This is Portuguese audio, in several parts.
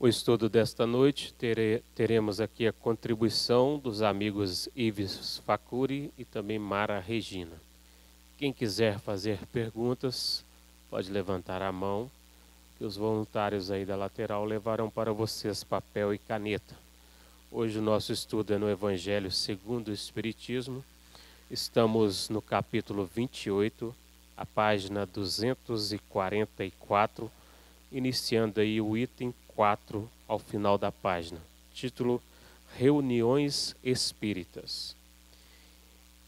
estudo desta noite, teremos aqui a contribuição dos amigos Ives Facuri e também Mara Regina. Quem quiser fazer perguntas, pode levantar a mão, que os voluntários aí da lateral levarão para vocês papel e caneta. Hoje o nosso estudo é no Evangelho segundo o Espiritismo. Estamos no capítulo 28, a página 244, iniciando aí o item 4 ao final da página. Título: Reuniões Espíritas.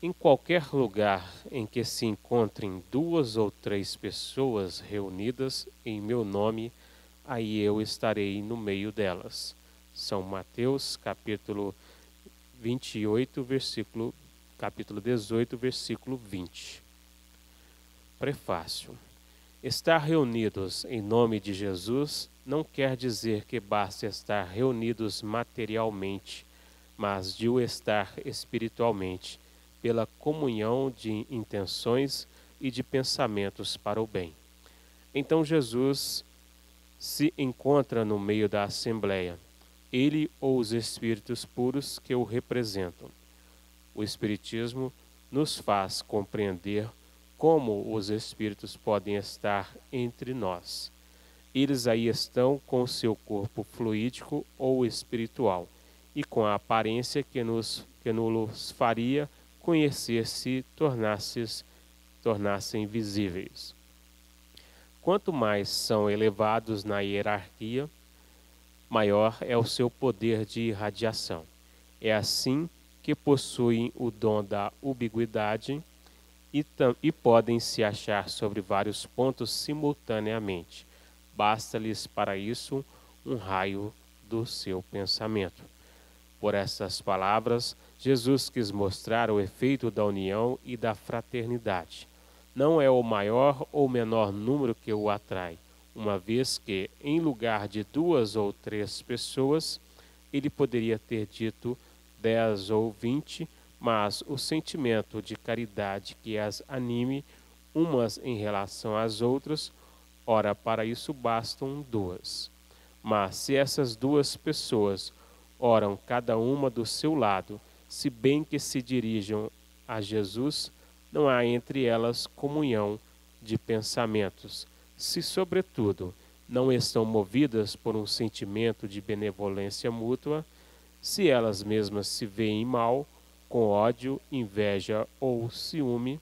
Em qualquer lugar em que se encontrem 2 ou 3 pessoas reunidas em meu nome, aí eu estarei no meio delas. São Mateus, capítulo 28, capítulo 18, versículo 20. Prefácio. Estar reunidos em nome de Jesus não quer dizer que basta estar reunidos materialmente, mas de o estar espiritualmente, pela comunhão de intenções e de pensamentos para o bem. Então Jesus se encontra no meio da assembleia, ele ou os espíritos puros que o representam. O Espiritismo nos faz compreender como os espíritos podem estar entre nós. Eles aí estão com o seu corpo fluídico ou espiritual e com a aparência que nos faria conhecer se tornassem visíveis. Quanto mais são elevados na hierarquia, maior é o seu poder de irradiação. É assim que possuem o dom da ubiquidade e podem se achar sobre vários pontos simultaneamente. Basta-lhes para isso um raio do seu pensamento. Por essas palavras, Jesus quis mostrar o efeito da união e da fraternidade. Não é o maior ou menor número que o atrai, uma vez que, em lugar de 2 ou 3 pessoas, ele poderia ter dito 10 ou 20, mas o sentimento de caridade que as anime umas em relação às outras, ora, para isso bastam 2. Mas se essas 2 pessoas oram cada uma do seu lado, se bem que se dirijam a Jesus, não há entre elas comunhão de pensamentos. Se, sobretudo, não estão movidas por um sentimento de benevolência mútua, se elas mesmas se veem mal, com ódio, inveja ou ciúme,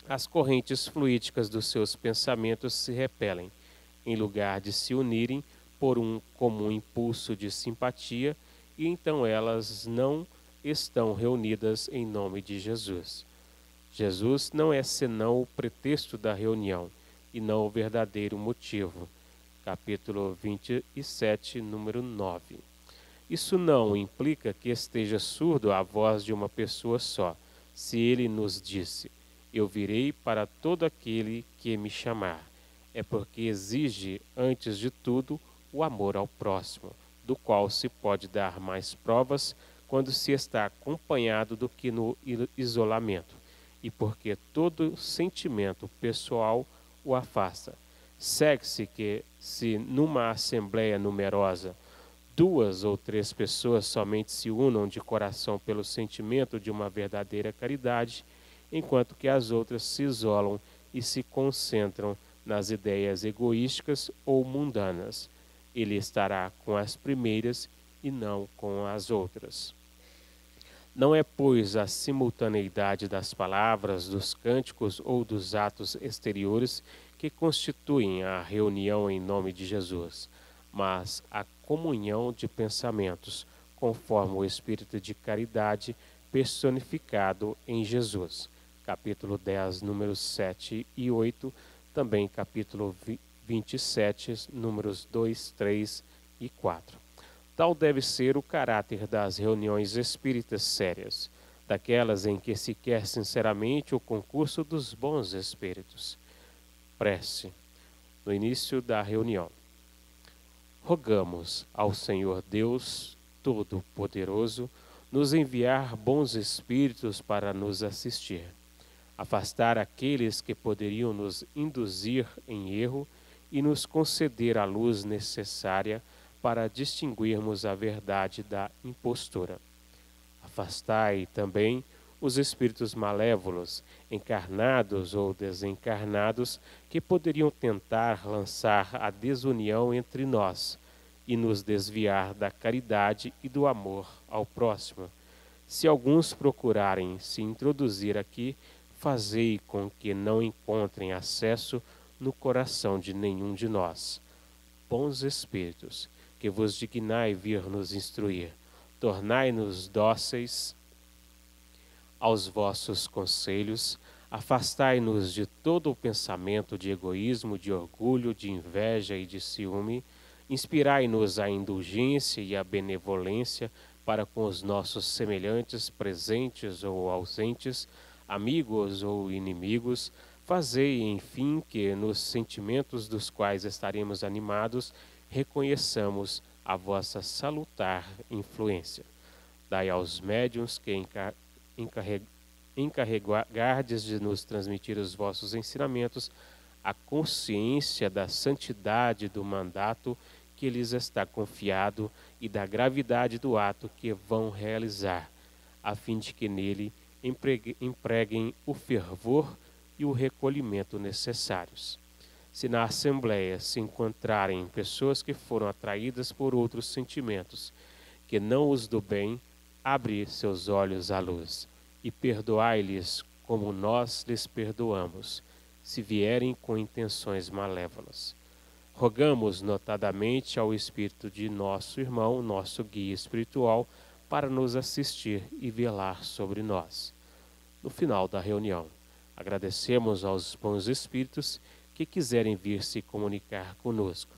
as correntes fluídicas dos seus pensamentos se repelem, em lugar de se unirem por um comum impulso de simpatia, e então elas não estão reunidas em nome de Jesus. Jesus não é senão o pretexto da reunião, e não o verdadeiro motivo. Capítulo 27, número 9. Isso não implica que esteja surdo à voz de uma pessoa só, se ele nos disse: eu virei para todo aquele que me chamar. É porque exige, antes de tudo, o amor ao próximo, do qual se pode dar mais provas quando se está acompanhado do que no isolamento, e porque todo sentimento pessoal o afasta. Segue-se que, se numa assembleia numerosa 2 ou 3 pessoas somente se unam de coração pelo sentimento de uma verdadeira caridade, enquanto que as outras se isolam e se concentram nas ideias egoísticas ou mundanas, ele estará com as primeiras e não com as outras. Não é, pois, a simultaneidade das palavras, dos cânticos ou dos atos exteriores que constituem a reunião em nome de Jesus, mas a comunhão de pensamentos, conforme o Espírito de caridade personificado em Jesus. Capítulo 10, números 7 e 8, também capítulo 27, números 2, 3 e 4. Tal deve ser o caráter das reuniões espíritas sérias, daquelas em que se quer sinceramente o concurso dos bons espíritos. Prece. No início da reunião. Rogamos ao Senhor Deus Todo-Poderoso nos enviar bons espíritos para nos assistir, afastar aqueles que poderiam nos induzir em erro e nos conceder a luz necessária para distinguirmos a verdade da impostura. Afastai também os espíritos malévolos, encarnados ou desencarnados, que poderiam tentar lançar a desunião entre nós e nos desviar da caridade e do amor ao próximo. Se alguns procurarem se introduzir aqui, fazei com que não encontrem acesso no coração de nenhum de nós. Bons espíritos, que vos dignai vir nos instruir, tornai-nos dóceis aos vossos conselhos, afastai-nos de todo o pensamento de egoísmo, de orgulho, de inveja e de ciúme, inspirai-nos a indulgência e a benevolência para com os nossos semelhantes, presentes ou ausentes, amigos ou inimigos. Fazei, enfim, que nos sentimentos dos quais estaremos animados, reconheçamos a vossa salutar influência. Dai aos médiuns que encarregardes de nos transmitir os vossos ensinamentos a consciência da santidade do mandato que lhes está confiado e da gravidade do ato que vão realizar, a fim de que nele empreguem o fervor e o recolhimento necessários. Se na Assembleia se encontrarem pessoas que foram atraídas por outros sentimentos, que não os do bem, abre seus olhos à luz e perdoai-lhes como nós lhes perdoamos, se vierem com intenções malévolas. Rogamos notadamente ao Espírito de nosso irmão, nosso guia espiritual, para nos assistir e velar sobre nós. No final da reunião, agradecemos aos bons espíritos que quiserem vir se comunicar conosco.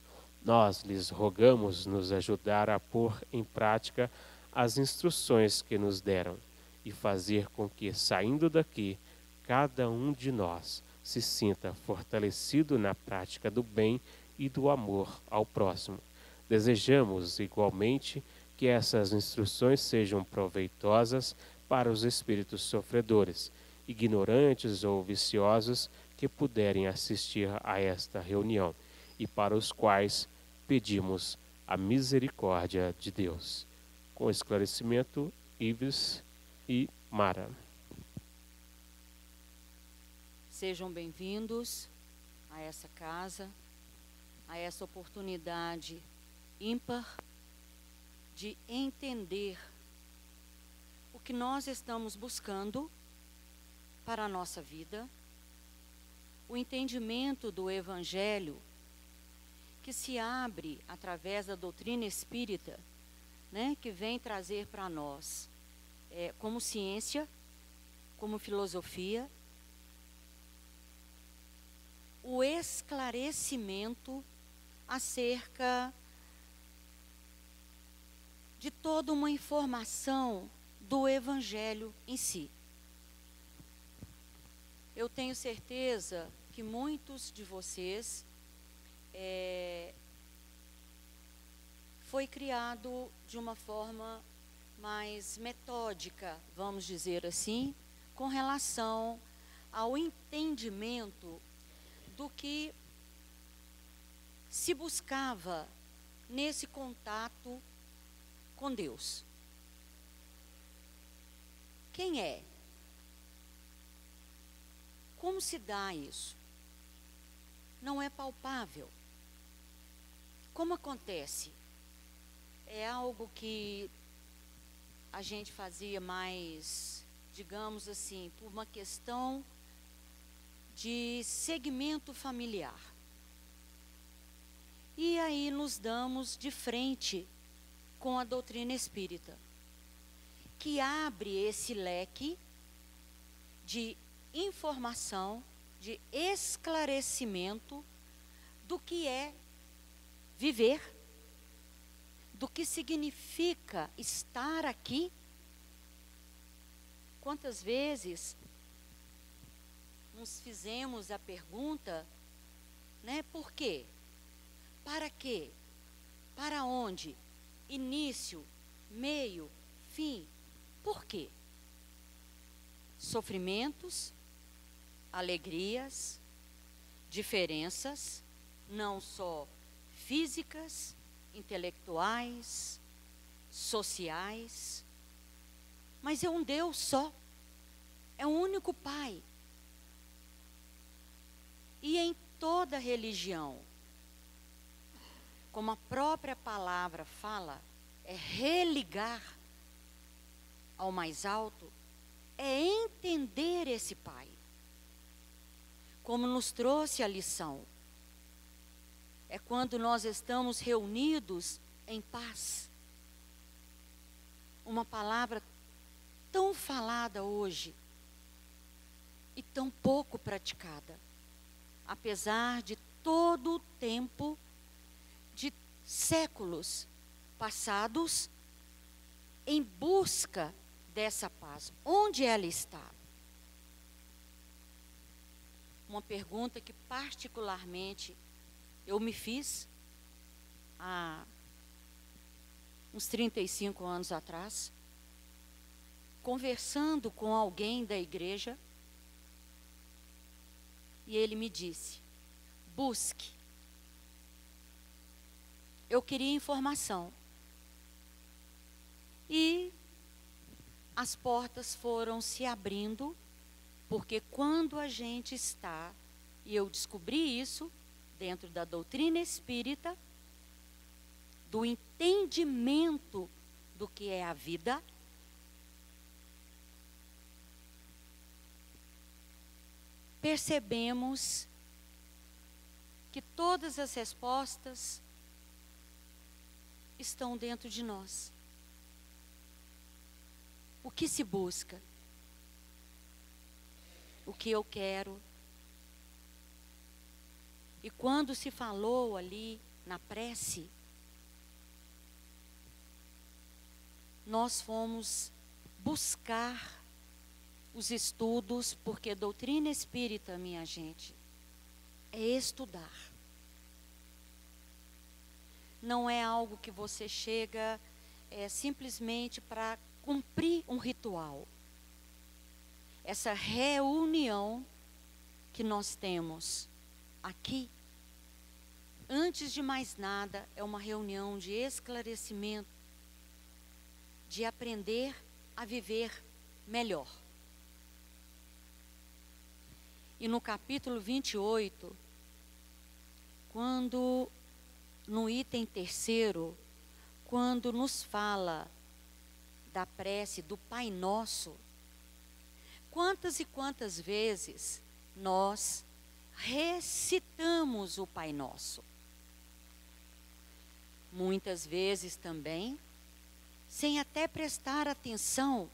Nós lhes rogamos nos ajudar a pôr em prática as instruções que nos deram e fazer com que, saindo daqui, cada um de nós se sinta fortalecido na prática do bem e do amor ao próximo. Desejamos, igualmente, que essas instruções sejam proveitosas para os espíritos sofredores, ignorantes ou viciosos que puderem assistir a esta reunião e para os quais pedimos a misericórdia de Deus. Com esclarecimento, Ives e Mara. Sejam bem-vindos a essa casa, a essa oportunidade ímpar de entender o que nós estamos buscando para a nossa vida, o entendimento do Evangelho que se abre através da doutrina espírita, né, que vem trazer para nós, como ciência, como filosofia, o esclarecimento acerca de toda uma informação do Evangelho em si. Eu tenho certeza que muitos de vocês foi criado de uma forma mais metódica, vamos dizer assim, com relação ao entendimento do que se buscava nesse contato com Deus. Quem é? Como se dá isso? Não é palpável. Como acontece? É algo que a gente fazia mais, digamos assim, por uma questão de segmento familiar. E aí nos damos de frente com a doutrina espírita, que abre esse leque de informação, de esclarecimento do que é viver, do que significa estar aqui. Quantas vezes nos fizemos a pergunta, né, por quê? Para quê? Para onde? Início, meio, fim. Por quê? Sofrimentos, alegrias, diferenças, não só físicas, intelectuais, sociais, mas é um Deus só, é um único Pai. E em toda religião, como a própria palavra fala, é religar ao mais alto, é entender esse Pai. Como nos trouxe a lição, é quando nós estamos reunidos em paz. Uma palavra tão falada hoje e tão pouco praticada, apesar de todo o tempo, de séculos passados em busca dessa paz. Onde ela está? Uma pergunta que particularmente eu me fiz há uns 35 anos atrás, conversando com alguém da igreja, e ele me disse: busque. Eu queria informação. E as portas foram se abrindo, porque quando a gente está, e eu descobri isso dentro da doutrina espírita, do entendimento do que é a vida, percebemos que todas as respostas estão dentro de nós. O que se busca? O que eu quero? E quando se falou ali na prece, nós fomos buscar os estudos, porque doutrina espírita, minha gente, é estudar. Não é algo que você chega simplesmente para cumprir um ritual. Essa reunião que nós temos aqui, antes de mais nada, é uma reunião de esclarecimento, de aprender a viver melhor. E no capítulo 28, quando no item 3º, quando nos fala da prece do Pai Nosso, quantas e quantas vezes nós recitamos o Pai Nosso? Muitas vezes também, sem até prestar atenção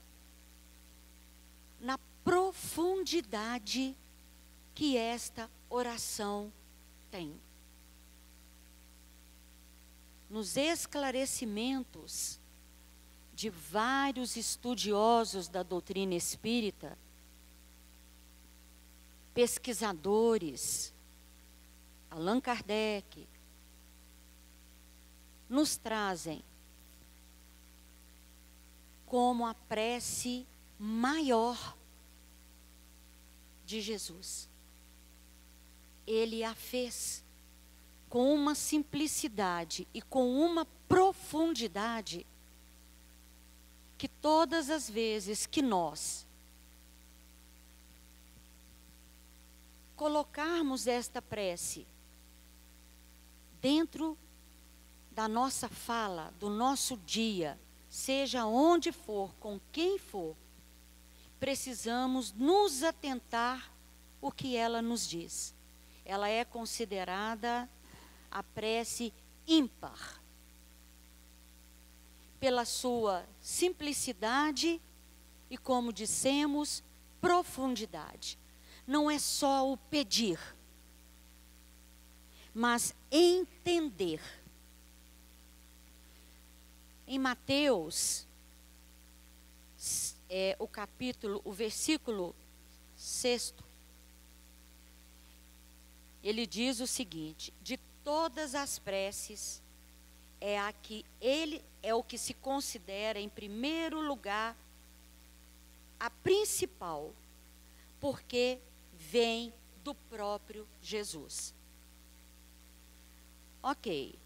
na profundidade que esta oração tem. Nos esclarecimentos de vários estudiosos da doutrina espírita, pesquisadores, Allan Kardec, nos trazem como a prece maior de Jesus. Ele a fez com uma simplicidade e com uma profundidade que todas as vezes que nós colocarmos esta prece dentro da nossa fala, do nosso dia, seja onde for, com quem for, precisamos nos atentar o que ela nos diz. Ela é considerada a prece ímpar, pela sua simplicidade e, como dissemos, profundidade. Não é só o pedir, mas entender. Em Mateus, o versículo 6, ele diz o seguinte: de todas as preces, é o que se considera em primeiro lugar a principal, porque vem do próprio Jesus. Ok.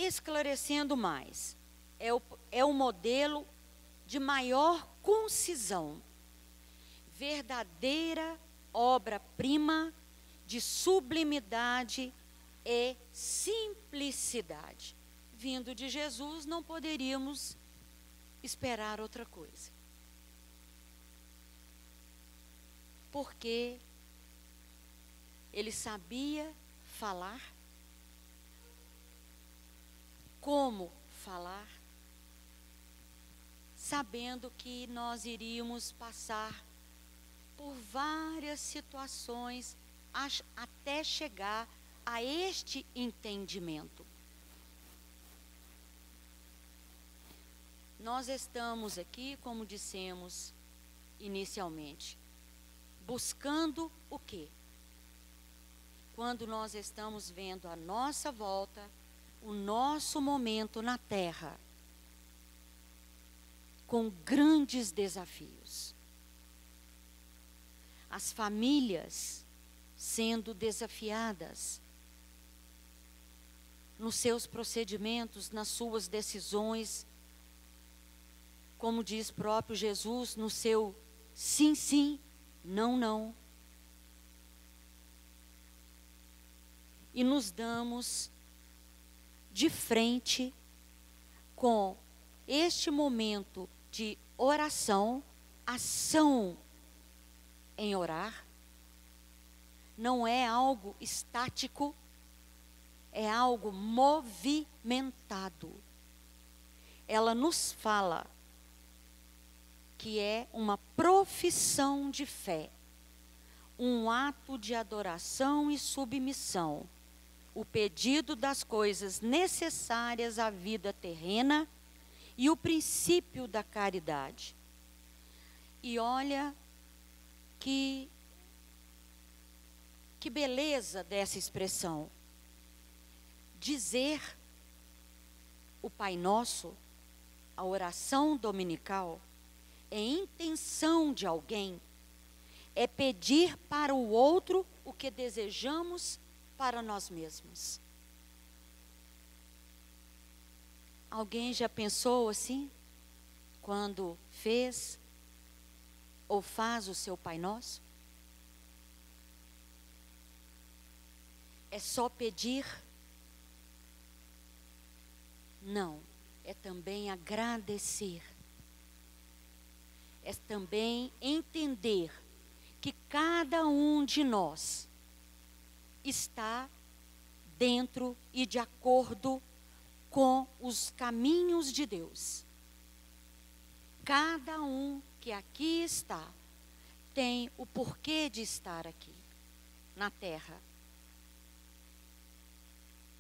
esclarecendo mais, é o modelo de maior concisão, verdadeira obra-prima de sublimidade e simplicidade. Vindo de Jesus, não poderíamos esperar outra coisa. Porque ele sabia falar, como falar, sabendo que nós iríamos passar por várias situações até chegar a este entendimento. Nós estamos aqui, como dissemos inicialmente, buscando o quê? Quando nós estamos vendo à nossa volta o nosso momento na Terra, com grandes desafios. As famílias sendo desafiadas nos seus procedimentos, nas suas decisões, como diz próprio Jesus, no seu sim, sim, não, não. E nos damos de frente com este momento de oração, ação em orar. Não é algo estático, é algo movimentado. Ela nos fala que é uma profissão de fé, um ato de adoração e submissão, o pedido das coisas necessárias à vida terrena e o princípio da caridade. E olha que beleza dessa expressão. Dizer o Pai Nosso, a oração dominical, é intenção de alguém, é pedir para o outro o que desejamos para nós mesmos. Alguém já pensou assim, quando fez ou faz o seu Pai Nosso? É só pedir? Não, é também agradecer. É também entender que cada um de nós está dentro e de acordo com os caminhos de Deus. Cada um que aqui está tem o porquê de estar aqui na terra.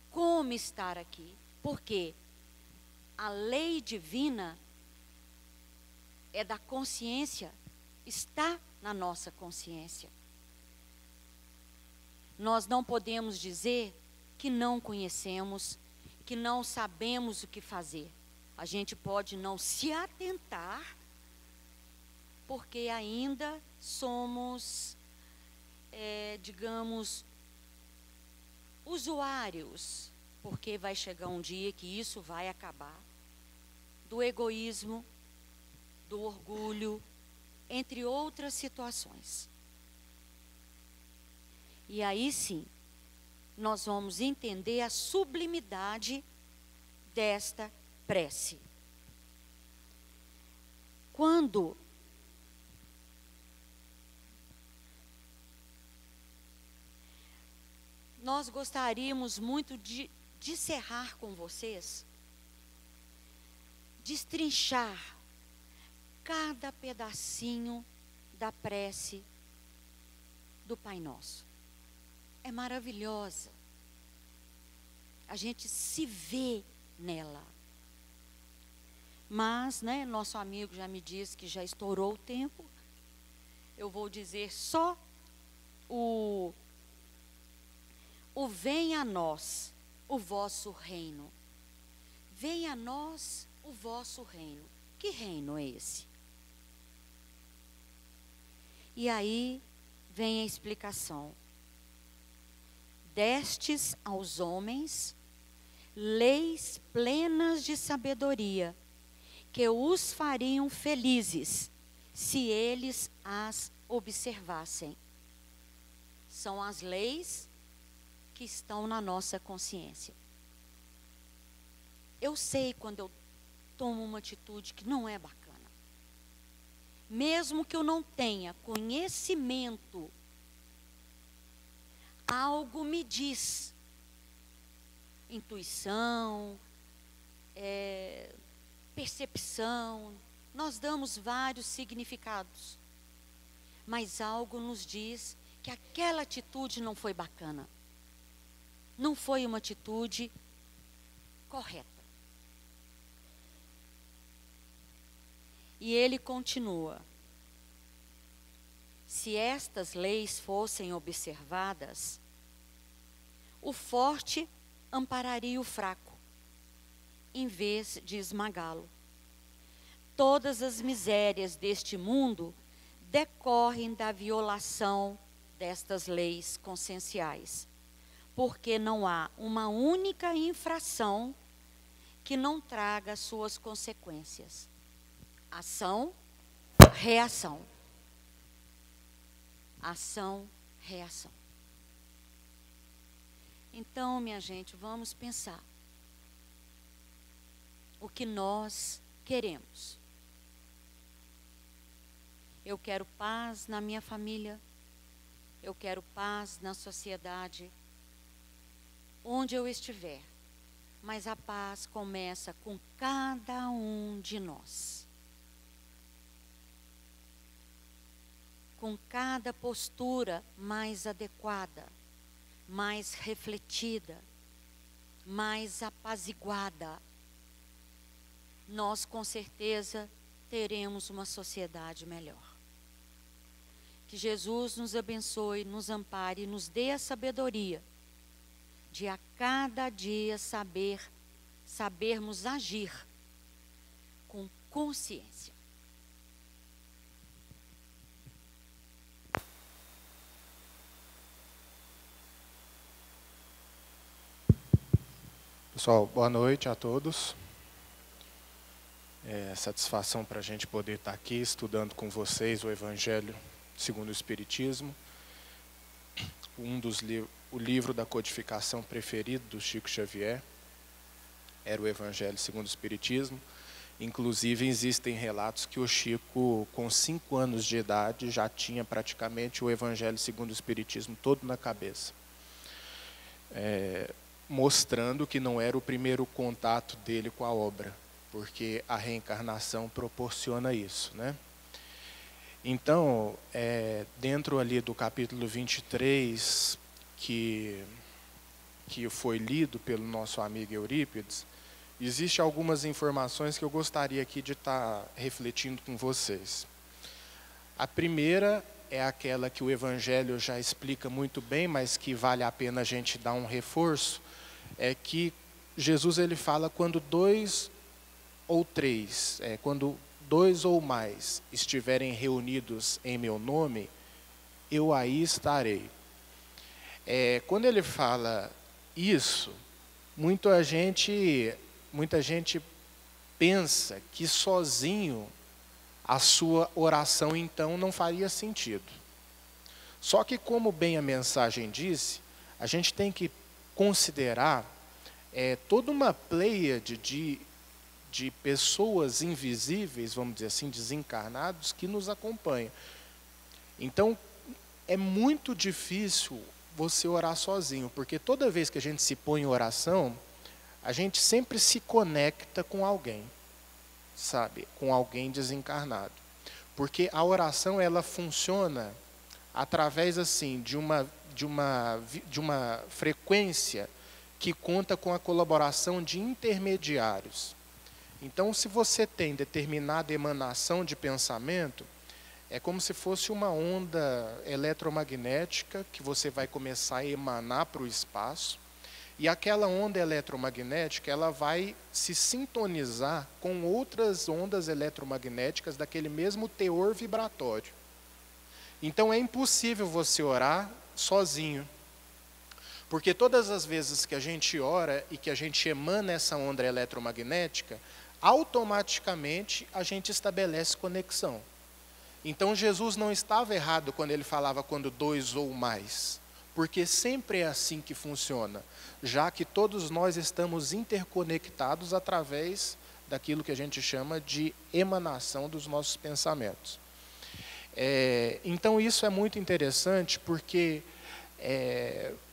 Como estar aqui? Porque a lei divina é da consciência, está na nossa consciência. Nós não podemos dizer que não conhecemos, que não sabemos o que fazer. A gente pode não se atentar, porque ainda somos, digamos, usuários, porque vai chegar um dia que isso vai acabar. Do egoísmo, do orgulho, entre outras situações. E aí sim, nós vamos entender a sublimidade desta prece. Quando nós gostaríamos muito de encerrar com vocês, destrinchar cada pedacinho da prece do Pai Nosso. É maravilhosa. A gente se vê nela. Mas, nosso amigo já me disse que já estourou o tempo. Eu vou dizer só o venha a nós o vosso reino. Venha a nós o vosso reino. Que reino é esse? E aí vem a explicação. Destes aos homens leis plenas de sabedoria, que os fariam felizes, se eles as observassem. São as leis que estão na nossa consciência. Eu sei quando eu tomo uma atitude que não é bacana. Mesmo que eu não tenha conhecimento, algo me diz. Intuição, percepção, nós damos vários significados. Mas algo nos diz que aquela atitude não foi bacana. Não foi uma atitude correta. E ele continua: se estas leis fossem observadas, o forte ampararia o fraco, em vez de esmagá-lo. Todas as misérias deste mundo decorrem da violação destas leis conscienciais, porque não há uma única infração que não traga suas consequências. Ação, reação. Ação, reação. Então, minha gente, vamos pensar o que nós queremos. Eu quero paz na minha família, eu quero paz na sociedade, onde eu estiver. Mas a paz começa com cada um de nós. Com cada postura mais adequada, mais refletida, mais apaziguada, nós com certeza teremos uma sociedade melhor. Que Jesus nos abençoe, nos ampare e nos dê a sabedoria de a cada dia sabermos agir com consciência. Pessoal, boa noite a todos. É satisfação para a gente poder estar aqui estudando com vocês o Evangelho segundo o Espiritismo. O livro da codificação preferido do Chico Xavier era o Evangelho segundo o Espiritismo. Inclusive, existem relatos que o Chico, com 5 anos de idade, já tinha praticamente o Evangelho segundo o Espiritismo todo na cabeça. Mostrando que não era o primeiro contato dele com a obra, porque a reencarnação proporciona isso, né? Então, dentro ali do capítulo 23, que foi lido pelo nosso amigo Eurípides, existem algumas informações que eu gostaria aqui de estar refletindo com vocês. A primeira é aquela que o Evangelho já explica muito bem, mas que vale a pena a gente dar um reforço, é que Jesus ele fala quando 2 ou 3, quando 2 ou mais estiverem reunidos em meu nome, eu aí estarei. Quando ele fala isso, muita gente pensa que sozinho a sua oração então não faria sentido. Só que, como bem a mensagem disse, a gente tem que considerar toda uma pleiade de pessoas invisíveis, vamos dizer assim, desencarnados, que nos acompanham. Então, é muito difícil você orar sozinho, porque toda vez que a gente se põe em oração, a gente sempre se conecta com alguém, sabe? Com alguém desencarnado. Porque a oração, ela funciona através, assim, de uma frequência que conta com a colaboração de intermediários. Então, se você tem determinada emanação de pensamento, é como se fosse uma onda eletromagnética que você vai começar a emanar para o espaço, e aquela onda eletromagnética ela vai se sintonizar com outras ondas eletromagnéticas daquele mesmo teor vibratório. Então, é impossível você orar sozinho, Porque todas as vezes que a gente ora e que a gente emana essa onda eletromagnética, automaticamente a gente estabelece conexão. Então Jesus não estava errado quando ele falava quando dois ou mais, porque sempre é assim que funciona, já que todos nós estamos interconectados através daquilo que a gente chama de emanação dos nossos pensamentos. Então isso é muito interessante porque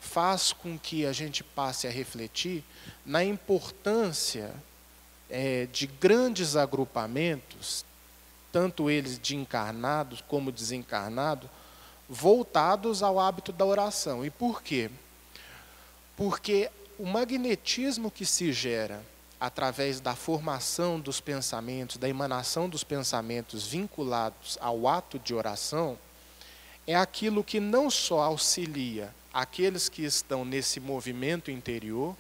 faz com que a gente passe a refletir na importância de grandes agrupamentos, tanto eles de encarnados como desencarnados, voltados ao hábito da oração. E por quê? Porque o magnetismo que se gera através da formação dos pensamentos, da emanação dos pensamentos vinculados ao ato de oração, é aquilo que não só auxilia aqueles que estão nesse movimento interior,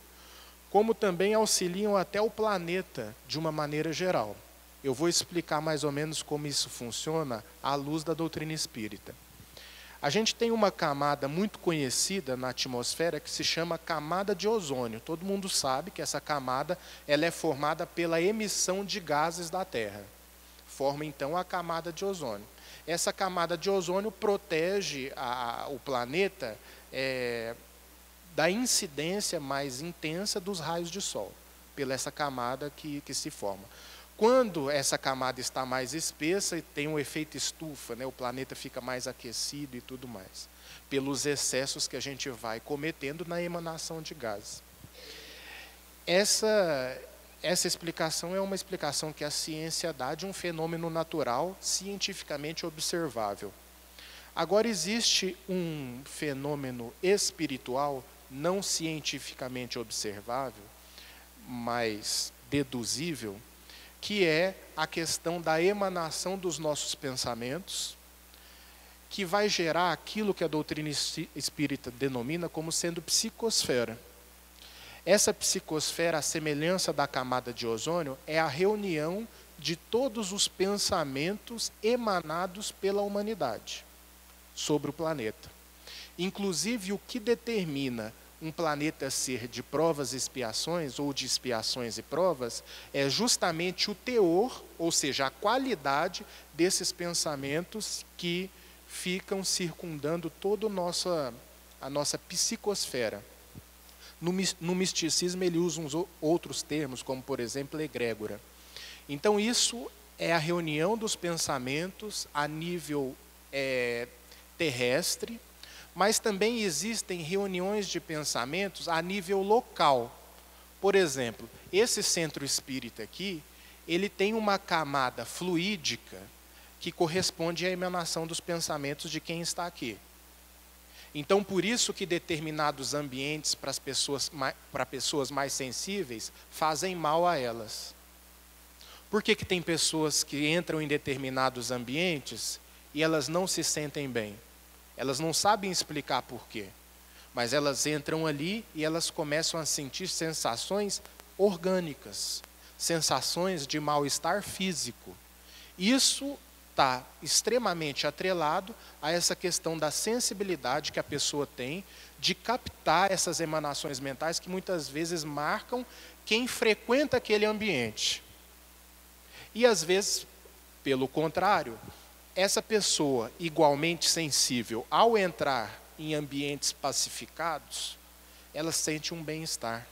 como também auxiliam até o planeta de uma maneira geral. Eu vou explicar mais ou menos como isso funciona à luz da doutrina espírita. A gente tem uma camada muito conhecida na atmosfera que se chama camada de ozônio. Todo mundo sabe que essa camada ela é formada pela emissão de gases da Terra. Forma então a camada de ozônio. Essa camada de ozônio protege o planeta da incidência mais intensa dos raios de sol, pela essa camada que se forma. Quando essa camada está mais espessa, tem um efeito estufa, né? O planeta fica mais aquecido e tudo mais, pelos excessos que a gente vai cometendo na emanação de gases. Essa explicação é uma explicação que a ciência dá de um fenômeno natural cientificamente observável. Agora, existe um fenômeno espiritual não cientificamente observável, mas deduzível, que é a questão da emanação dos nossos pensamentos, que vai gerar aquilo que a doutrina espírita denomina como sendo psicosfera. Essa psicosfera, a semelhança da camada de ozônio, é a reunião de todos os pensamentos emanados pela humanidade sobre o planeta. Inclusive, o que determina um planeta ser de provas e expiações, ou de expiações e provas, é justamente o teor, ou seja, a qualidade desses pensamentos que ficam circundando toda a nossa psicosfera. No misticismo ele usa uns outros termos, como por exemplo egrégora. Então isso é a reunião dos pensamentos a nível terrestre, mas também existem reuniões de pensamentos a nível local. Por exemplo, esse centro espírita aqui, ele tem uma camada fluídica que corresponde à emanação dos pensamentos de quem está aqui. Então, por isso que determinados ambientes para pessoas mais sensíveis fazem mal a elas. Por que tem pessoas que entram em determinados ambientes e elas não se sentem bem? Elas não sabem explicar por quê, mas elas entram ali e elas começam a sentir sensações orgânicas, sensações de mal-estar físico. Isso está extremamente atrelado a essa questão da sensibilidade que a pessoa tem de captar essas emanações mentais que muitas vezes marcam quem frequenta aquele ambiente. E às vezes, pelo contrário, essa pessoa igualmente sensível, ao entrar em ambientes pacificados, ela sente um bem-estar.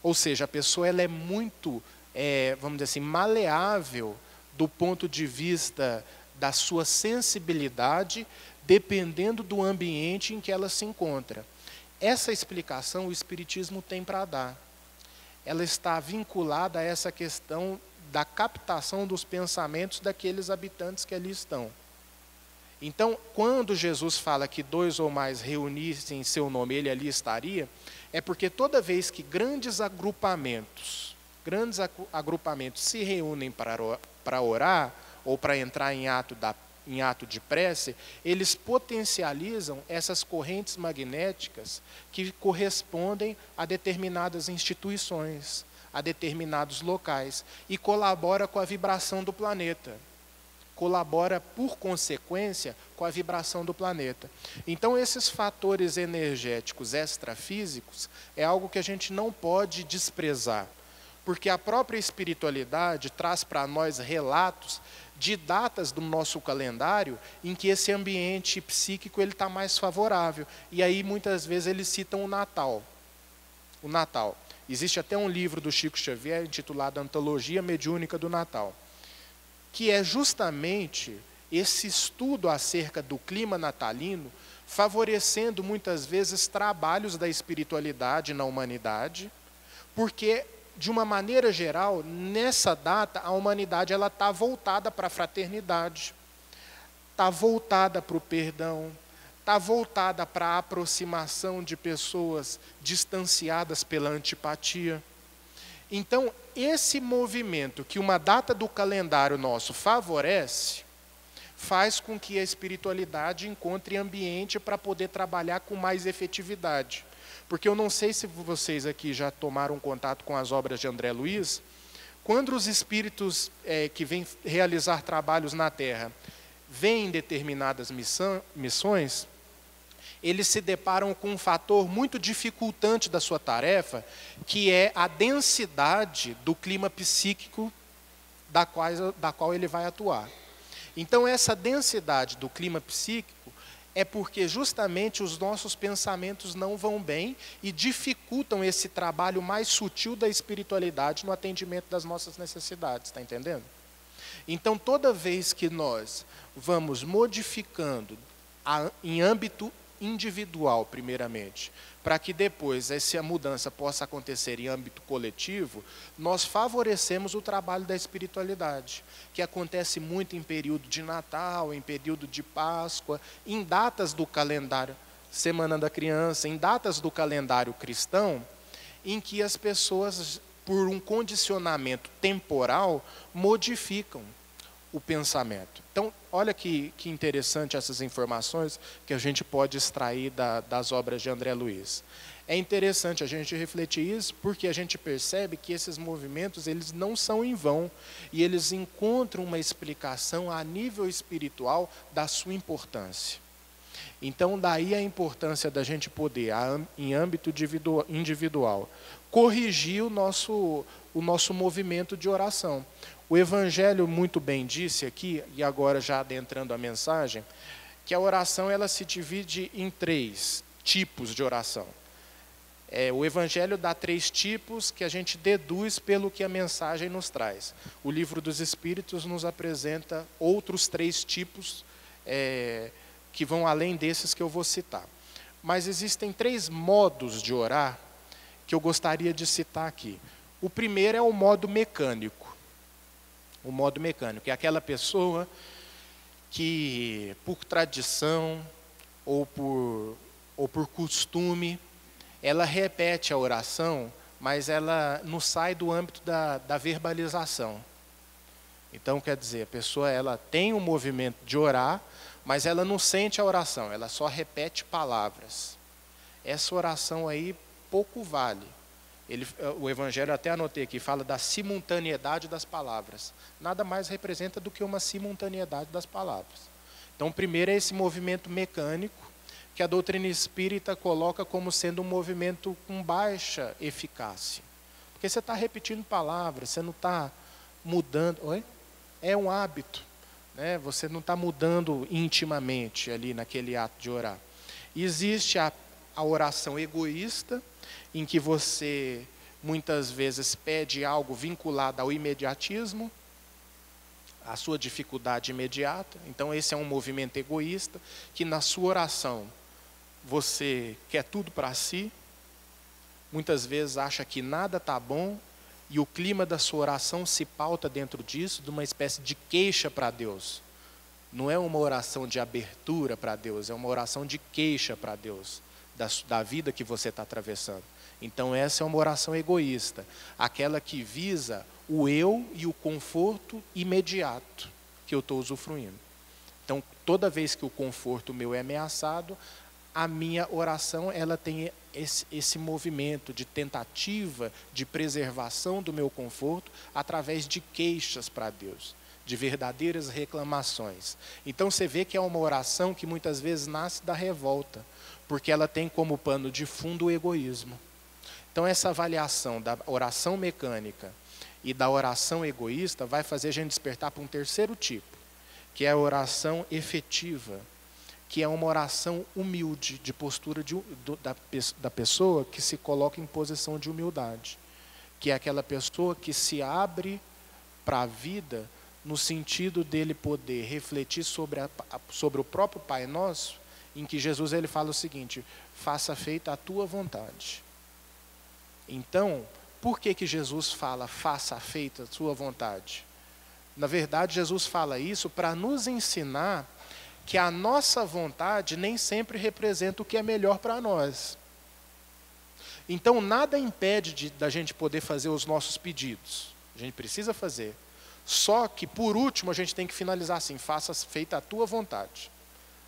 Ou seja, a pessoa ela é muito, vamos dizer assim, maleável do ponto de vista da sua sensibilidade, dependendo do ambiente em que ela se encontra. Essa explicação o Espiritismo tem para dar. Ela está vinculada a essa questão da captação dos pensamentos daqueles habitantes que ali estão. Então, quando Jesus fala que 2 ou mais reunissem em seu nome, ele ali estaria, é porque toda vez que grandes agrupamentos se reúnem para orar, ou para entrar em ato de prece, eles potencializam essas correntes magnéticas que correspondem a determinadas instituições, a determinados locais, e colabora com a vibração do planeta, colabora, por consequência, com a vibração do planeta. Então, esses fatores energéticos extrafísicos é algo que a gente não pode desprezar, porque a própria espiritualidade traz para nós relatos de datas do nosso calendário em que esse ambiente psíquico está mais favorável. E aí, muitas vezes, eles citam o Natal. O Natal. Existe até um livro do Chico Xavier intitulado Antologia Mediúnica do Natal, que é justamente esse estudo acerca do clima natalino, favorecendo muitas vezes trabalhos da espiritualidade na humanidade, porque, de uma maneira geral, nessa data, a humanidade está voltada para a fraternidade, está voltada para o perdão, está voltada para a aproximação de pessoas distanciadas pela antipatia. Então, esse movimento que uma data do calendário nosso favorece, faz com que a espiritualidade encontre ambiente para poder trabalhar com mais efetividade. Porque eu não sei se vocês aqui já tomaram contato com as obras de André Luiz, quando os espíritos que vêm realizar trabalhos na Terra vêm em determinadas missões, eles se deparam com um fator muito dificultante da sua tarefa, que é a densidade do clima psíquico da qual ele vai atuar. Então, essa densidade do clima psíquico é porque justamente os nossos pensamentos não vão bem e dificultam esse trabalho mais sutil da espiritualidade no atendimento das nossas necessidades, está entendendo? Então, toda vez que nós vamos modificando em âmbito individual, primeiramente, para que depois essa mudança possa acontecer em âmbito coletivo, nós favorecemos o trabalho da espiritualidade, que acontece muito em período de Natal, em período de Páscoa, em datas do calendário, Semana da Criança, em datas do calendário cristão, em que as pessoas, por um condicionamento temporal, modificam o pensamento. Então, olha que interessante essas informações que a gente pode extrair das obras de André Luiz. É interessante a gente refletir isso, porque a gente percebe que esses movimentos eles não são em vão, e eles encontram uma explicação a nível espiritual da sua importância. Então, daí a importância da gente poder, em âmbito individual, corrigir o nosso movimento de oração. O Evangelho muito bem disse aqui, e agora já adentrando a mensagem, que a oração ela se divide em 3 tipos de oração. O Evangelho dá 3 tipos que a gente deduz pelo que a mensagem nos traz. O Livro dos Espíritos nos apresenta outros 3 tipos que vão além desses que eu vou citar. Mas existem 3 modos de orar que eu gostaria de citar aqui. O primeiro é o modo mecânico. O modo mecânico é aquela pessoa que, por tradição ou por costume, ela repete a oração, mas ela não sai do âmbito da verbalização. Então, quer dizer, a pessoa ela tem um movimento de orar, mas ela não sente a oração, ela só repete palavras. Essa oração aí pouco vale. O Evangelho, até anotei aqui, fala da simultaneidade das palavras. Nada mais representa do que uma simultaneidade das palavras. Então, o primeiro é esse movimento mecânico, que a doutrina espírita coloca como sendo um movimento com baixa eficácia. Porque você está repetindo palavras, você não está mudando. Oi? É um hábito, né? Você não está mudando intimamente ali naquele ato de orar. E existe a oração egoísta, em que você muitas vezes pede algo vinculado ao imediatismo, à sua dificuldade imediata. Então esse é um movimento egoísta, que na sua oração você quer tudo para si, muitas vezes acha que nada está bom, e o clima da sua oração se pauta dentro disso, de uma espécie de queixa para Deus. Não é uma oração de abertura para Deus, é uma oração de queixa para Deus, da vida que você está atravessando. Então essa é uma oração egoísta, aquela que visa o eu e o conforto imediato que eu estou usufruindo. Então toda vez que o conforto meu é ameaçado, a minha oração ela tem esse movimento de tentativa de preservação do meu conforto através de queixas para Deus, de verdadeiras reclamações. Então você vê que é uma oração que muitas vezes nasce da revolta, porque ela tem como pano de fundo o egoísmo. Então essa avaliação da oração mecânica e da oração egoísta vai fazer a gente despertar para um terceiro tipo, que é a oração efetiva, que é uma oração humilde, de postura da pessoa que se coloca em posição de humildade, que é aquela pessoa que se abre para a vida no sentido dele poder refletir sobre o próprio Pai Nosso, em que Jesus ele fala o seguinte: faça feita a tua vontade. Então, por que Jesus fala faça feita a tua vontade? Na verdade, Jesus fala isso para nos ensinar que a nossa vontade nem sempre representa o que é melhor para nós. Então, nada impede da gente poder fazer os nossos pedidos. A gente precisa fazer. Só que, por último, a gente tem que finalizar assim: faça feita a tua vontade.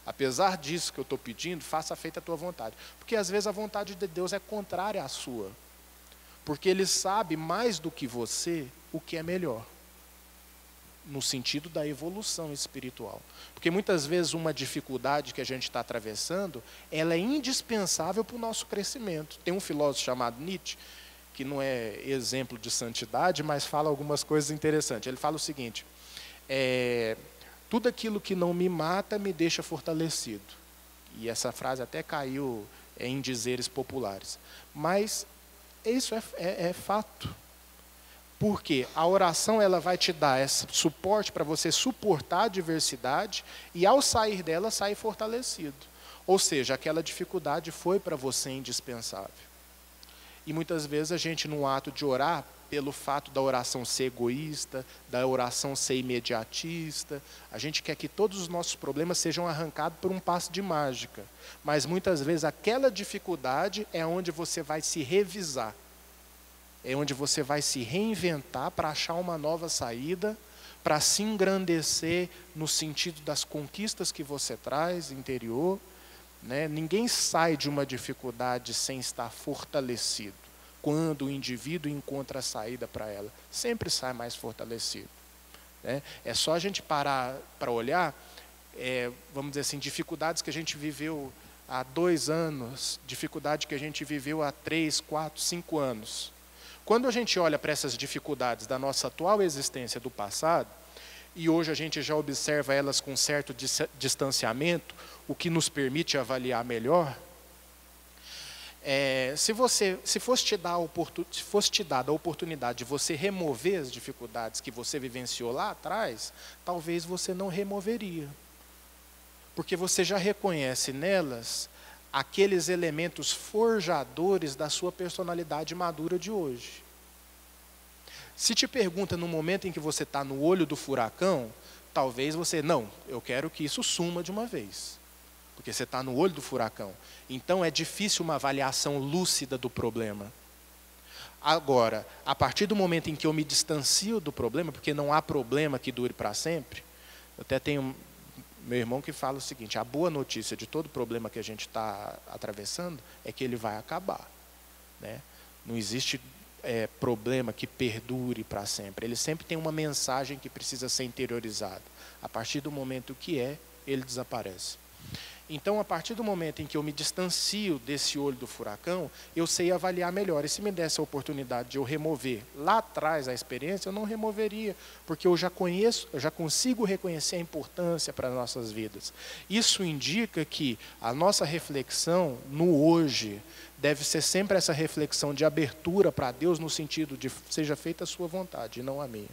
Apesar disso que eu estou pedindo, faça feita a tua vontade. Porque às vezes a vontade de Deus é contrária à sua. Porque Ele sabe mais do que você o que é melhor, no sentido da evolução espiritual. Porque muitas vezes uma dificuldade que a gente está atravessando, ela é indispensável para o nosso crescimento. Tem um filósofo chamado Nietzsche, que não é exemplo de santidade, mas fala algumas coisas interessantes. Ele fala o seguinte: tudo aquilo que não me mata me deixa fortalecido. E essa frase até caiu em dizeres populares. Mas isso é fato. Porque a oração ela vai te dar esse suporte para você suportar a adversidade e, ao sair dela, sair fortalecido. Ou seja, aquela dificuldade foi para você indispensável. E muitas vezes a gente, no ato de orar, pelo fato da oração ser egoísta, da oração ser imediatista, a gente quer que todos os nossos problemas sejam arrancados por um passe de mágica. Mas muitas vezes aquela dificuldade é onde você vai se revisar. É onde você vai se reinventar para achar uma nova saída, para se engrandecer no sentido das conquistas que você traz interior, né? Ninguém sai de uma dificuldade sem estar fortalecido. Quando o indivíduo encontra a saída para ela, sempre sai mais fortalecido, né? É só a gente parar para olhar, vamos dizer assim, dificuldades que a gente viveu há 2 anos, dificuldade que a gente viveu há 3, 4, 5 anos. Quando a gente olha para essas dificuldades da nossa atual existência do passado, e hoje a gente já observa elas com certo distanciamento, o que nos permite avaliar melhor, se fosse te dada a oportunidade de você remover as dificuldades que você vivenciou lá atrás, talvez você não removeria. Porque você já reconhece nelas aqueles elementos forjadores da sua personalidade madura de hoje. Se te pergunta no momento em que você está no olho do furacão, talvez você, não, eu quero que isso suma de uma vez. Porque você está no olho do furacão. Então é difícil uma avaliação lúcida do problema. Agora, a partir do momento em que eu me distancio do problema, porque não há problema que dure para sempre, eu até tenho meu irmão que fala o seguinte: a boa notícia de todo problema que a gente está atravessando é que ele vai acabar, né? Não existe problema que perdure para sempre. Ele sempre tem uma mensagem que precisa ser interiorizada. A partir do momento que ele desaparece. Então, a partir do momento em que eu me distancio desse olho do furacão, eu sei avaliar melhor. E se me desse a oportunidade de eu remover lá atrás a experiência, eu não removeria, porque eu já conheço, eu já consigo reconhecer a importância para as nossas vidas. Isso indica que a nossa reflexão no hoje deve ser sempre essa reflexão de abertura para Deus, no sentido de seja feita a sua vontade e não a minha.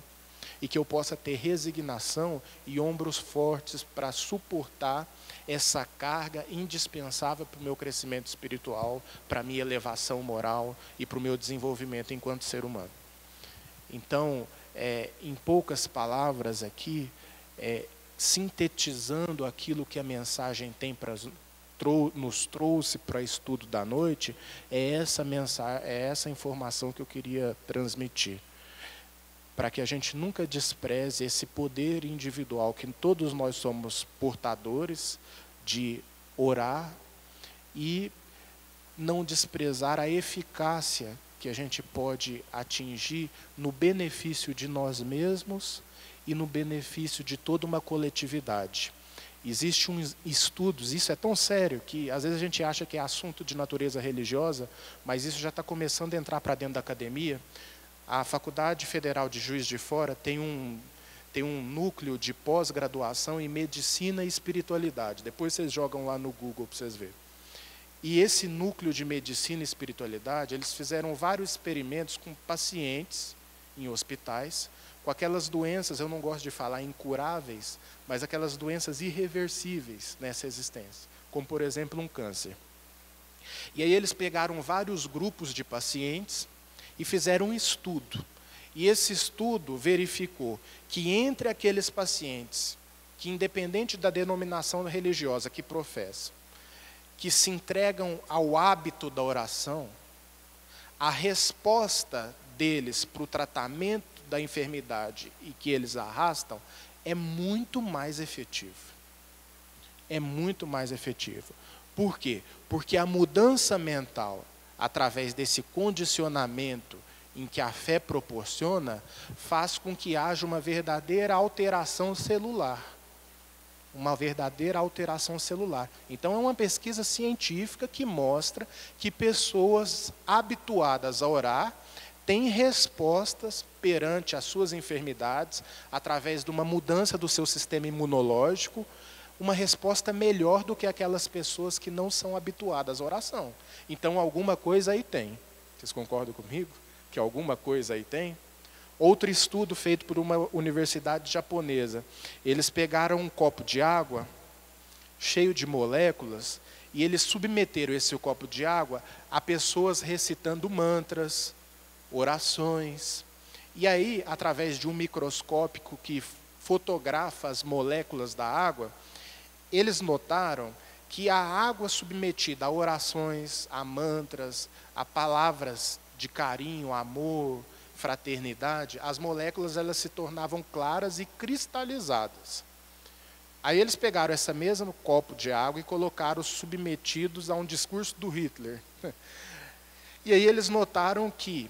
E que eu possa ter resignação e ombros fortes para suportar essa carga indispensável para o meu crescimento espiritual, para a minha elevação moral e para o meu desenvolvimento enquanto ser humano. Então, em poucas palavras aqui, sintetizando aquilo que a mensagem tem nos trouxe para o estudo da noite, é essa informação que eu queria transmitir. Para que a gente nunca despreze esse poder individual que todos nós somos portadores de orar e não desprezar a eficácia que a gente pode atingir no benefício de nós mesmos e no benefício de toda uma coletividade. Existem uns estudos, isso é tão sério que às vezes a gente acha que é assunto de natureza religiosa, mas isso já está começando a entrar para dentro da academia. A Faculdade Federal de Juiz de Fora tem um núcleo de pós-graduação em medicina e espiritualidade. Depois vocês jogam lá no Google para vocês verem. E esse núcleo de medicina e espiritualidade, eles fizeram vários experimentos com pacientes em hospitais, com aquelas doenças, eu não gosto de falar incuráveis, mas aquelas doenças irreversíveis nessa existência, como por exemplo um câncer. E aí eles pegaram vários grupos de pacientes e fizeram um estudo. E esse estudo verificou que entre aqueles pacientes que, independente da denominação religiosa que professam, que se entregam ao hábito da oração, a resposta deles para o tratamento da enfermidade e que eles arrastam é muito mais efetivo. É muito mais efetivo. Por quê? Porque a mudança mental, através desse condicionamento em que a fé proporciona, faz com que haja uma verdadeira alteração celular. Uma verdadeira alteração celular. Então, é uma pesquisa científica que mostra que pessoas habituadas a orar têm respostas perante as suas enfermidades, através de uma mudança do seu sistema imunológico, uma resposta melhor do que aquelas pessoas que não são habituadas à oração. Então, alguma coisa aí tem. Vocês concordam comigo? Que alguma coisa aí tem? Outro estudo feito por uma universidade japonesa. Eles pegaram um copo de água, cheio de moléculas, e eles submeteram esse copo de água a pessoas recitando mantras, orações. E aí, através de um microscópio que fotografa as moléculas da água, eles notaram que a água submetida a orações, a mantras, a palavras de carinho, amor, fraternidade, as moléculas elas se tornavam claras e cristalizadas. Aí eles pegaram esse mesmo copo de água e colocaram submetidos a um discurso do Hitler. E aí eles notaram que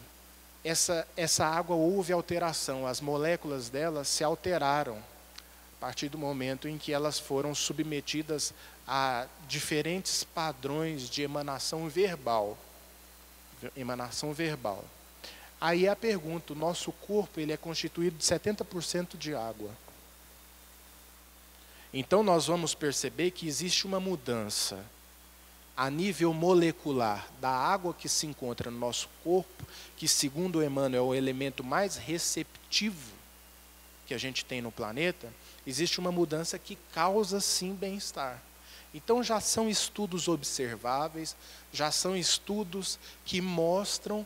essa água houve alteração, as moléculas dela se alteraram a partir do momento em que elas foram submetidas a diferentes padrões de emanação verbal. Aí a pergunta, o nosso corpo ele é constituído de 70% de água. Então nós vamos perceber que existe uma mudança a nível molecular da água que se encontra no nosso corpo, que segundo Emmanuel é o elemento mais receptivo que a gente tem no planeta, existe uma mudança que causa sim bem-estar. Então já são estudos observáveis, já são estudos que mostram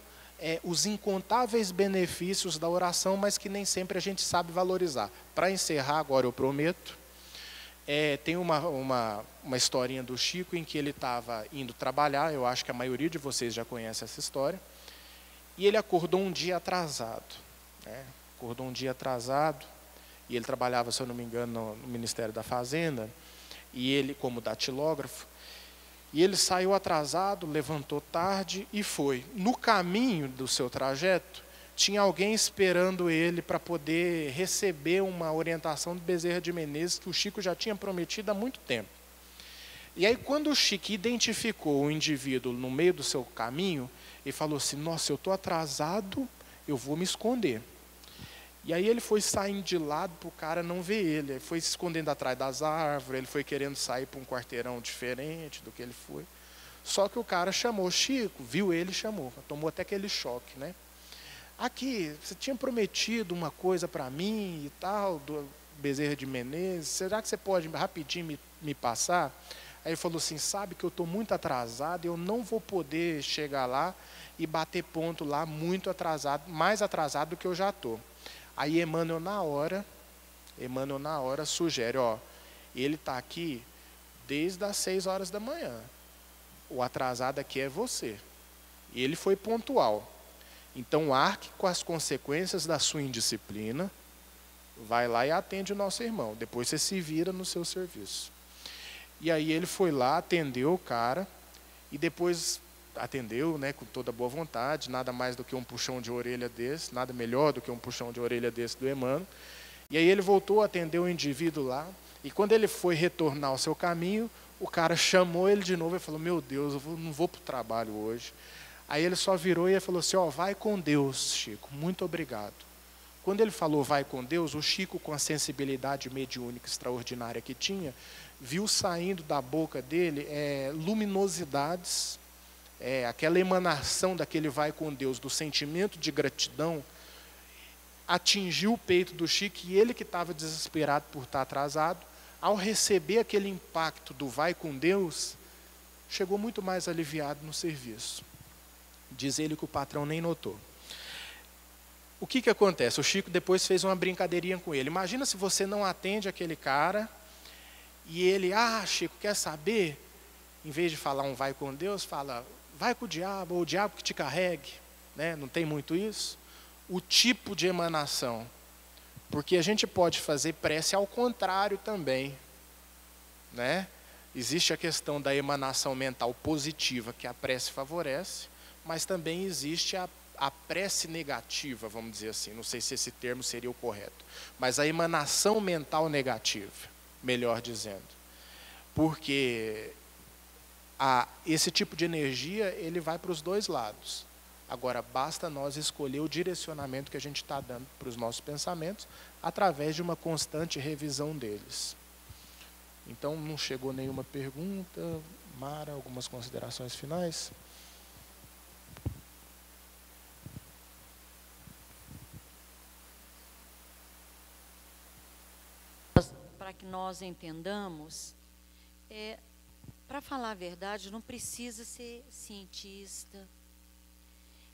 os incontáveis benefícios da oração, mas que nem sempre a gente sabe valorizar. Para encerrar agora, eu prometo, tem uma historinha do Chico em que ele estava indo trabalhar, eu acho que a maioria de vocês já conhece essa história, e ele acordou um dia atrasado. Acordou um dia atrasado, e ele trabalhava, se eu não me engano, no Ministério da Fazenda, e ele como datilógrafo, e ele saiu atrasado, levantou tarde e foi. No caminho do seu trajeto, tinha alguém esperando ele para poder receber uma orientação do Bezerra de Menezes que o Chico já tinha prometido há muito tempo. E aí quando o Chico identificou o indivíduo no meio do seu caminho, ele falou assim, nossa, eu estou atrasado, eu vou me esconder. E aí ele foi saindo de lado para o cara não ver ele. Ele foi se escondendo atrás das árvores, ele foi querendo sair para um quarteirão diferente do que ele foi. Só que o cara chamou Chico, viu ele e chamou. Tomou até aquele choque, né? Aqui, você tinha prometido uma coisa para mim e tal, do Bezerra de Menezes, será que você pode rapidinho me passar? Aí ele falou assim, sabe que eu estou muito atrasado, eu não vou poder chegar lá e bater ponto lá muito atrasado, mais atrasado do que eu já estou. Aí Emmanuel na hora sugere, ele está aqui desde as 6 horas da manhã. O atrasado aqui é você. E ele foi pontual. Então arque com as consequências da sua indisciplina, vai lá e atende o nosso irmão. Depois você se vira no seu serviço. E aí ele foi lá, atendeu o cara, e depois atendeu, né, com toda boa vontade, nada mais do que um puxão de orelha desse, nada melhor do que um puxão de orelha desse do Emmanuel. E aí ele voltou a atender o indivíduo lá, e quando ele foi retornar ao seu caminho, o cara chamou ele de novo e falou, meu Deus, não vou para o trabalho hoje. Aí ele só virou e falou assim, vai com Deus, Chico, muito obrigado. Quando ele falou vai com Deus, o Chico, com a sensibilidade mediúnica extraordinária que tinha, viu saindo da boca dele luminosidades, aquela emanação daquele vai com Deus, do sentimento de gratidão, atingiu o peito do Chico, e ele que estava desesperado por estar atrasado, ao receber aquele impacto do vai com Deus, chegou muito mais aliviado no serviço. Diz ele que o patrão nem notou. O que acontece? O Chico depois fez uma brincadeirinha com ele. Imagina se você não atende aquele cara, e ele, Chico, quer saber? Em vez de falar um vai com Deus, fala, vai com o diabo, ou o diabo que te carregue. Né? Não tem muito isso? O tipo de emanação. Porque a gente pode fazer prece ao contrário também. Né? Existe a questão da emanação mental positiva, que a prece favorece, mas também existe a prece negativa, vamos dizer assim. Não sei se esse termo seria o correto. Mas a emanação mental negativa, melhor dizendo. Porque esse tipo de energia, ele vai para os dois lados. Agora, basta nós escolher o direcionamento que a gente está dando para os nossos pensamentos, através de uma constante revisão deles. Então, não chegou nenhuma pergunta. Mara, algumas considerações finais? Para que nós entendamos, para falar a verdade, não precisa ser cientista,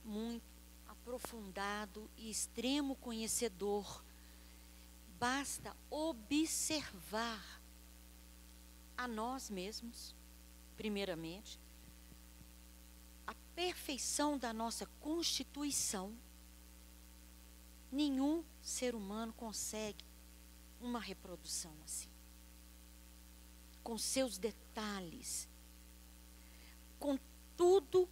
muito aprofundado e extremo conhecedor. Basta observar a nós mesmos, primeiramente, a perfeição da nossa constituição. Nenhum ser humano consegue uma reprodução assim, com seus detalhes, com tudo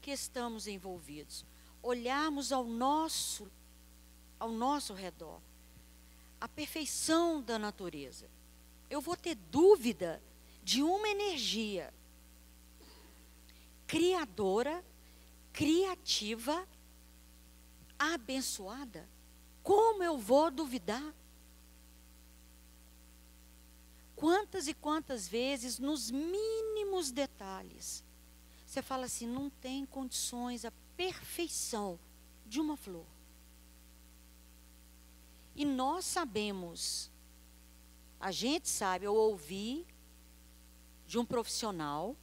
que estamos envolvidos. Olharmos ao nosso redor, a perfeição da natureza. Eu vou ter dúvida de uma energia criadora, criativa, abençoada? Como eu vou duvidar? Quantas e quantas vezes, nos mínimos detalhes, você fala assim, não tem condições a perfeição de uma flor. E nós sabemos, a gente sabe, eu ouvi de um profissional,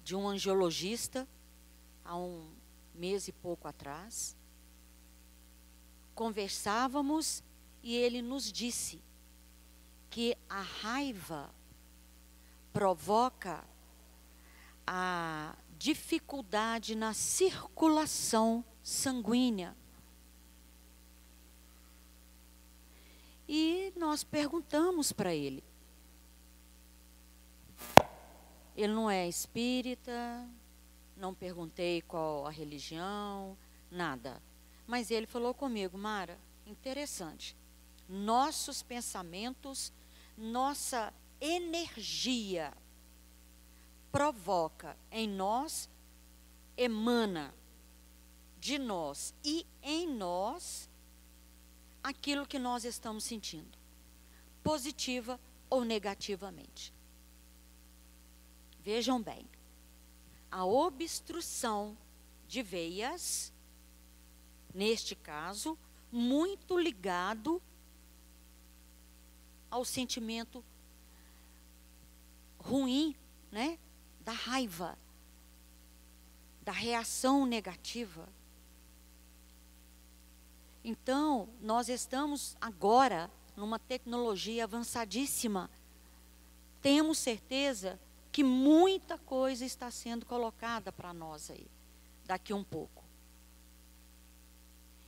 de um angiologista, há um mês e pouco atrás, conversávamos e ele nos disse que a raiva provoca a dificuldade na circulação sanguínea. E nós perguntamos para ele. Ele não é espírita, não perguntei qual a religião, nada. Mas ele falou comigo, Mara, interessante. Nossos pensamentos, nossa energia provoca em nós, emana de nós e em nós aquilo que nós estamos sentindo, positiva ou negativamente. Vejam bem, a obstrução de veias, neste caso, muito ligado ao sentimento ruim, né? Da raiva, da reação negativa. Então, nós estamos agora numa tecnologia avançadíssima. Temos certeza que muita coisa está sendo colocada para nós aí, daqui um pouco.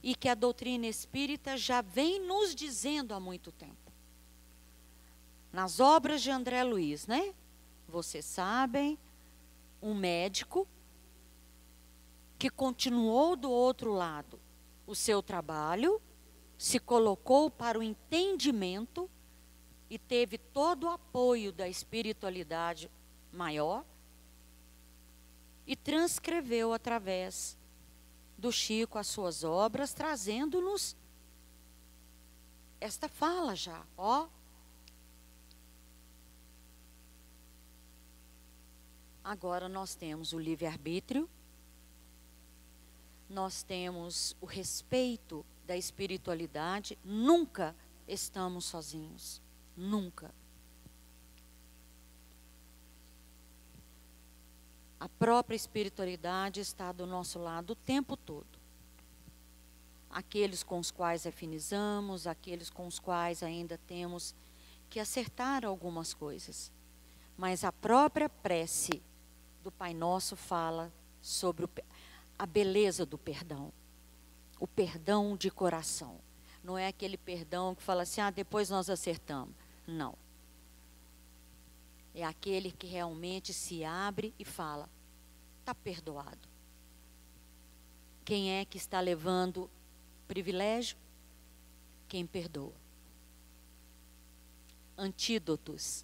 E que a doutrina espírita já vem nos dizendo há muito tempo. Nas obras de André Luiz, né? Vocês sabem, um médico que continuou do outro lado o seu trabalho, se colocou para o entendimento e teve todo o apoio da espiritualidade maior e transcreveu através do Chico as suas obras, trazendo-nos esta fala já, ó. Agora nós temos o livre-arbítrio, nós temos o respeito da espiritualidade, nunca estamos sozinhos, nunca. A própria espiritualidade está do nosso lado o tempo todo. Aqueles com os quais afinizamos, aqueles com os quais ainda temos que acertar algumas coisas. Mas a própria prece do Pai Nosso fala sobre a beleza do perdão. O perdão de coração. Não é aquele perdão que fala assim, depois nós acertamos. Não. É aquele que realmente se abre e fala, está perdoado. Quem é que está levando privilégio? Quem perdoa. Antídotos.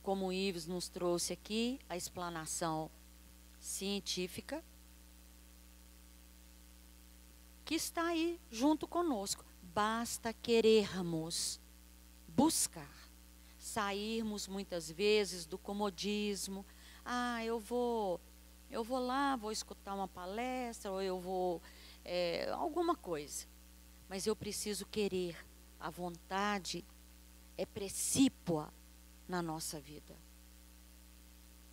Como o Ives nos trouxe aqui, a explanação científica, que está aí junto conosco. Basta querermos buscar, sairmos muitas vezes do comodismo. Eu vou lá, vou escutar uma palestra, ou eu vou alguma coisa. Mas eu preciso querer. A vontade é precípua na nossa vida.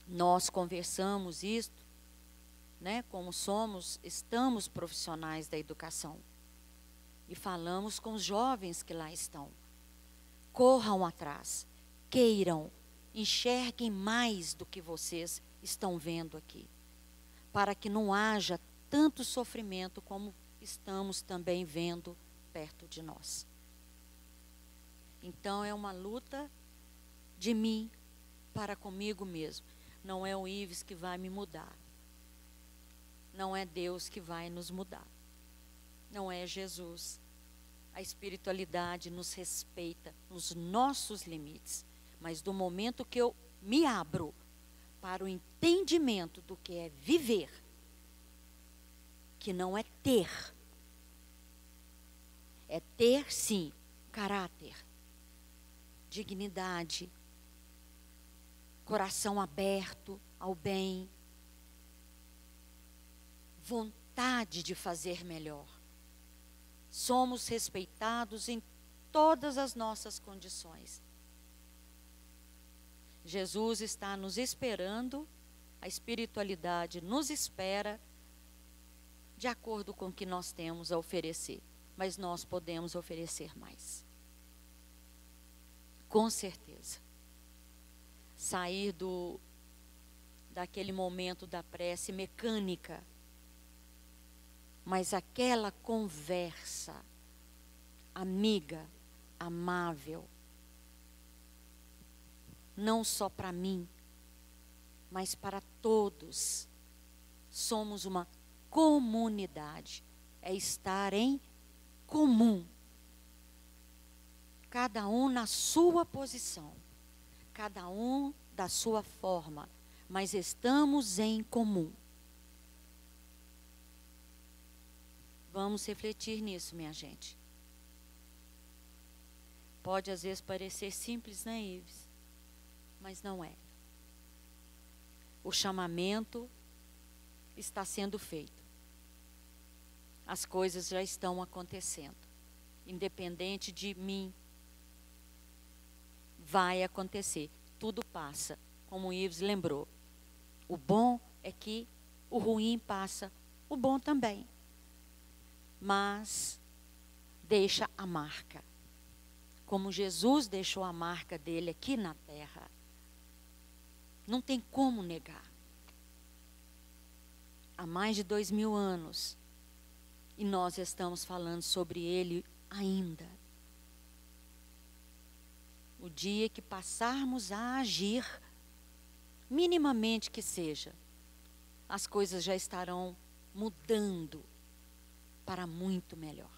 Nós conversamos isto, né, como estamos profissionais da educação. E falamos com os jovens que lá estão. Corram atrás, queiram, enxerguem mais do que vocês estão vendo aqui. Para que não haja tanto sofrimento como estamos também vendo perto de nós. Então é uma luta de mim para comigo mesmo. Não é o Ives que vai me mudar. Não é Deus que vai nos mudar. Não é Jesus. A espiritualidade nos respeita nos nossos limites. Mas do momento que eu me abro para o entendimento do que é viver, que não é ter. É ter, sim, caráter, dignidade, coração aberto ao bem, vontade de fazer melhor. Somos respeitados em todas as nossas condições. Jesus está nos esperando, a espiritualidade nos espera, de acordo com o que nós temos a oferecer. Mas nós podemos oferecer mais. Com certeza. Sair daquele momento da prece mecânica, mas aquela conversa amiga, amável, não só para mim, mas para todos. Somos uma comunidade, é estar em comum, cada um na sua posição, cada um da sua forma, mas estamos em comum. Vamos refletir nisso, minha gente. Pode às vezes parecer simples, né, Ives? Mas não é. O chamamento está sendo feito. As coisas já estão acontecendo. Independente de mim, vai acontecer. Tudo passa, como o Ives lembrou. O bom é que o ruim passa, o bom também. Mas deixa a marca. Como Jesus deixou a marca dele aqui na terra. Não tem como negar. Há mais de 2000 anos. E nós estamos falando sobre ele ainda. O dia que passarmos a agir, minimamente que seja, as coisas já estarão mudando. para muito melhor.